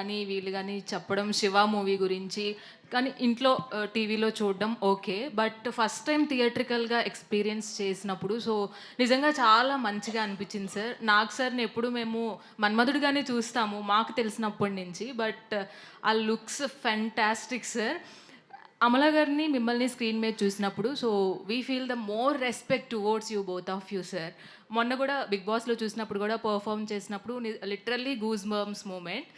కానీ వీళ్ళు కానీ చెప్పడం శివ మూవీ గురించి కానీ ఇంట్లో టీవీలో చూడడం ఓకే. బట్ ఫస్ట్ టైం థియేట్రికల్గా ఎక్స్పీరియన్స్ చేసినప్పుడు సో నిజంగా చాలా మంచిగా అనిపించింది సార్. నాకు సార్ని ఎప్పుడు మేము మన్మధుడిగానే చూస్తాము మాకు తెలిసినప్పటి నుంచి. బట్ ఆ లుక్స్ ఫెంటాస్టిక్ సార్. అమల గారిని మిమ్మల్ని స్క్రీన్ మీద చూసినప్పుడు so we feel the more respect towards you both of you sir. మొన్న కూడా బిగ్ బాస్లో చూసినప్పుడు కూడా పర్ఫామ్ చేసినప్పుడు లిటరల్లీ గూస్ బంప్స్ మూమెంట్.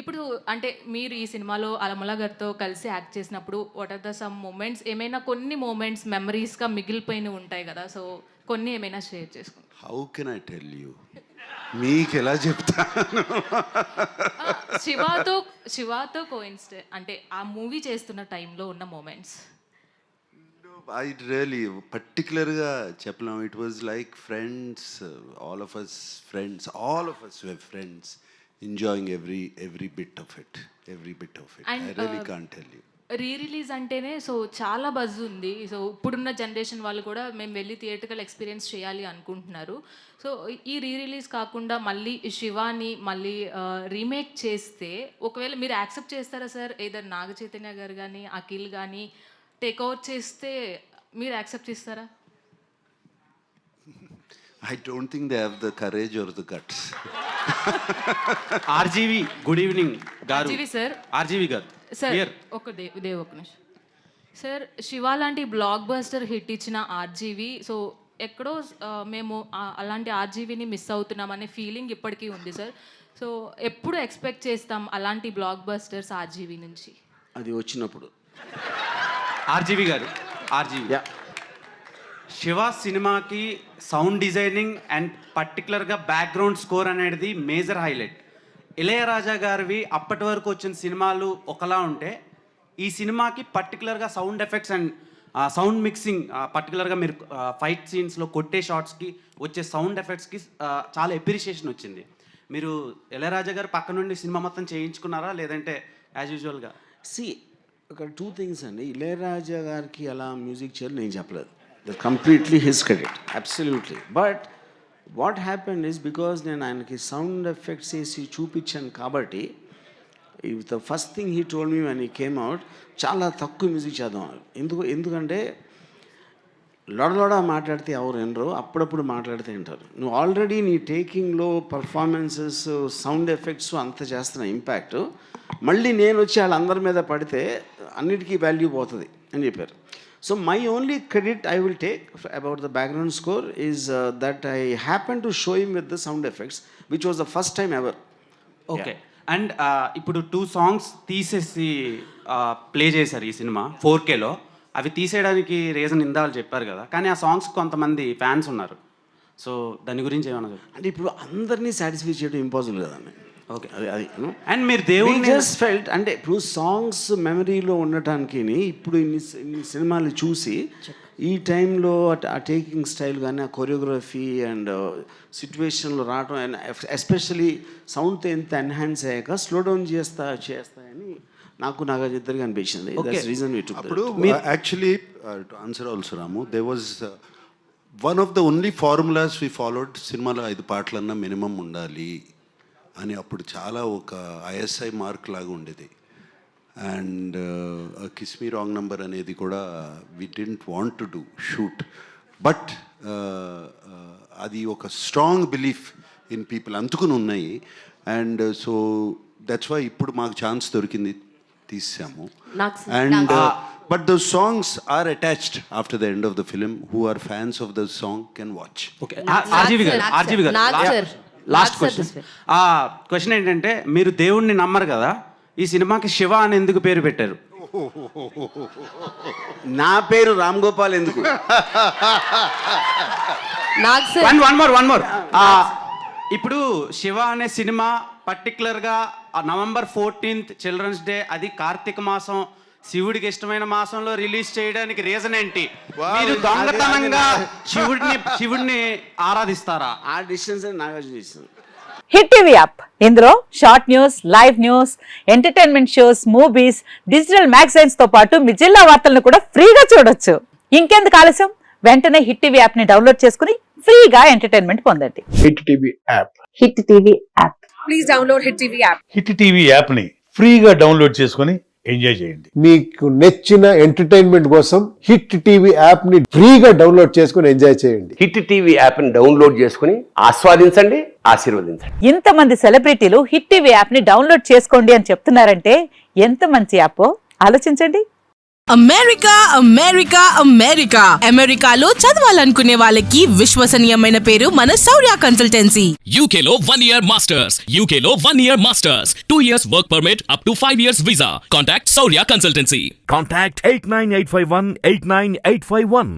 ఇప్పుడు అంటే మీరు ఈ సినిమాలో అమల గారితో కలిసి యాక్ట్ చేసినప్పుడు what are the some moments, ఏమైనా కొన్ని మూమెంట్స్ మెమరీస్గా మిగిలిపోయినవి ఉంటాయి కదా, సో కొన్ని ఏమైనా షేర్ చేసుకుంటాం. How can I tell you, మీకు ఎలా చెప్తాను? శివాతో కోయిన్సిడెంట్ అంటే ఆ మూవీ చేస్తున్న టైంలో ఉన్న మూమెంట్స్ ఐ రియలీ పర్టికులర్గా చెప్పలేము. It was like friends, all of us were friends, enjoying every bit of it. And, I really can't tell you. Re release అంటేనే సో చాలా బజ్ ఉంది. సో ఇప్పుడున్న జనరేషన్ వాళ్ళు కూడా మేము వెళ్ళి థియేటర్కల్ ఎక్స్పీరియన్స్ చేయాలి అనుకుంటున్నారు. సో ఈ రీ రిలీజ్ కాకుండా మళ్ళీ శివాని మళ్ళీ రీమేక్ చేస్తే ఒకవేళ మీరు యాక్సెప్ట్ చేస్తారా సార్? ఏదర్ నాగ చైతన్య గారు కానీ అఖిల్ కానీ టేక్ ఓవర్ చేస్తే మీరు యాక్సెప్ట్ చేస్తారా? I don't think they have the courage or the guts. RGV good evening గారు. సార్ ఆర్జీవి గారు సార్ ఒక నిమిషం సార్. శివ లాంటి బ్లాక్ బస్టర్ హిట్ ఇచ్చిన ఆర్జీవి సో ఎక్కడో మేము అలాంటి ఆర్జీవిని మిస్ అవుతున్నామనే ఫీలింగ్ ఇప్పటికీ ఉంది సార్. సో ఎప్పుడు ఎక్స్పెక్ట్ చేస్తాం అలాంటి బ్లాక్ బస్టర్స్ ఆర్జీవి నుంచి? అది వచ్చినప్పుడు. ఆర్జీవి గారు, ఆర్జీవి శివ సినిమాకి సౌండ్ డిజైనింగ్ అండ్ పర్టికులర్గా బ్యాక్గ్రౌండ్ స్కోర్ అనేది మేజర్ హైలైట్. ఇళయరాజా గారివి అప్పటి వరకు వచ్చిన సినిమాలు ఒకలా ఉంటే ఈ సినిమాకి పర్టికులర్గా sound effects and sound mixing, పర్టికులర్గా మీరు ఫైట్ సీన్స్లో కొట్టే షాట్స్కి వచ్చే సౌండ్ ఎఫెక్ట్స్కి చాలా ఎప్రిషియేషన్ వచ్చింది. మీరు ఇళయరాజా గారు పక్క నుండి సినిమా మొత్తం చేయించుకున్నారా లేదంటే యాజ్ యూజువల్గా? ఇక్కడ 2 things అండి. ఇళయరాజా గారికి అలా మ్యూజిక్ చేయాలి నేను చెప్పలేదు. That completely his credit, absolutely. But what happened is because నేను ఆయనకి సౌండ్ ఎఫెక్ట్స్ వేసి చూపించాను కాబట్టి the first thing he told me when he came out, చాలా తక్కువ మ్యూజిక్ చేద్దాం. ఎందుకంటే లొడ మాట్లాడితే ఎవరు వినరు, అప్పుడప్పుడు మాట్లాడితే వింటారు. నువ్వు ఆల్రెడీ నీ టేకింగ్లో పర్ఫార్మెన్సెస్ సౌండ్ ఎఫెక్ట్స్ అంత చేస్తున్న ఇంపాక్ట్ మళ్ళీ నేను వచ్చి వాళ్ళందరి మీద పడితే అన్నిటికీ వాల్యూ పోతుంది అని చెప్పారు. So my only credit I will take about the background score is that I happened to show him with the sound effects, which was the first time ever. Okay. And ఇప్పుడు 2 songs తీసేసి play చేశారు ఈ cinema 4Kలో. అవి తీసేయడానికి reason ఇందాలు చెప్పారు కదా, కానీ ఆ సాంగ్స్ కొంతమంది ఫ్యాన్స్ ఉన్నారు. సో దాని గురించి ఏమన్నా చెప్పండి. అంటే ఇప్పుడు అందరినీ సాటిస్ఫై చేయడం ఇంపాసిబుల్ కదండి. ఓకే. అది అండ్ మీరు దేవుడిని జస్ట్ ఫెల్ట్ అంటే ఇప్పుడు సాంగ్స్ మెమరీలో ఉండటానికి ఇప్పుడు ఇన్ని సినిమాలు చూసి ఈ టైంలో ఆ టేకింగ్ స్టైల్ కానీ ఆ కొరియోగ్రఫీ అండ్ సిచ్యువేషన్లో రావడం అండ్ ఎస్పెషలీ సౌండ్తో ఎంత ఎన్హాన్స్ అయ్యాక స్లో డౌన్ చేస్తాయని నాకు ఇద్దరికి అనిపించింది. రీజన్ అప్పుడు actually to answer also Ramu, they was one of the only formulas we followed. సినిమాలో 5 పాటలన్నా మినిమం ఉండాలి అని అప్పుడు చాలా ఒక ఐఎస్ఐ మార్క్ లాగా ఉండేది. And kiss me wrong number అనేది కూడా we didn't want to do shoot, but అది ఒక స్ట్రాంగ్ బిలీఫ్ ఇన్ పీపుల్ అందుకుని ఉన్నాయి. అండ్ సో దట్స్ వై ఇప్పుడు మాకు ఛాన్స్ దొరికింది, తీసాము. And but the songs are attached after the end of the film. Who are fans of the song can watch. Okay. RGV గారు last question ఏంటంటే, మీరు దేవుణ్ణి నమ్మరు కదా, ఈ సినిమాకి శివ అని ఎందుకు పేరు పెట్టారు? నా పేరు రామ్ గోపాల్ ఎందుకు? One more. ఇప్పుడు శివ అనే సినిమా పర్టికులర్గా November 14th చిల్డ్రన్స్ డే, అది కార్తీక మాసం, శివుడికి ఇష్టమైన మాసంలో రిలీజ్ చేయడానికి రీజన్ ఏంటి? మీరు దొంగతనంగా శివుడిని ఆరాధిస్తారా? ఆ డిస్టెన్స్ నాగార్జున చేస్తుంది. హిట్ టీవీ యాప్, ఇందులో short news, live news, entertainment shows, movies, digital magazines తో పాటు మీ జిల్లా వార్తలను కూడా ఫ్రీగా చూడొచ్చు. ఇంకెందుకు ఆలస్యం, వెంటనే హిట్ టీవీ యాప్ ని డౌన్లోడ్ చేసుకుని ఫ్రీగా ఎంటర్టైన్మెంట్ పొందండి. Hit TV app. Hit TV app. please download Hit TV app. Hit TV యాప్ని ఫ్రీగా డౌన్లోడ్ చేసుకొని ఎంజాయ్ చేయండి. మీకు నచ్చిన ఎంటర్టైన్మెంట్ కోసం హిట్ టీవీ యాప్ ని ఫ్రీగా డౌన్లోడ్ చేసుకుని ఎంజాయ్ చేయండి. హిట్ టీవీ యాప్ని డౌన్లోడ్ చేసుకుని ఆస్వాదించండి, ఆశీర్వదించండి. ఇంతమంది సెలబ్రిటీలు హిట్ టీవీ యాప్ ని డౌన్లోడ్ చేసుకోండి అని చెప్తున్నారంటే ఎంత మంచి యాప్ ఆలోచించండి. అమెరికా అమెరికా అమెరికా అమెరికాలో చదవాలనుకునే వాళ్ళకి విశ్వసనీయమైన పేరు మన శౌర్య కన్సల్టెన్సీ. UK లో 1 year masters, UK లో 1 year masters, 2 years work permit up to 5 years visa. Contact Saurya Consultancy. Contact 89851 89851.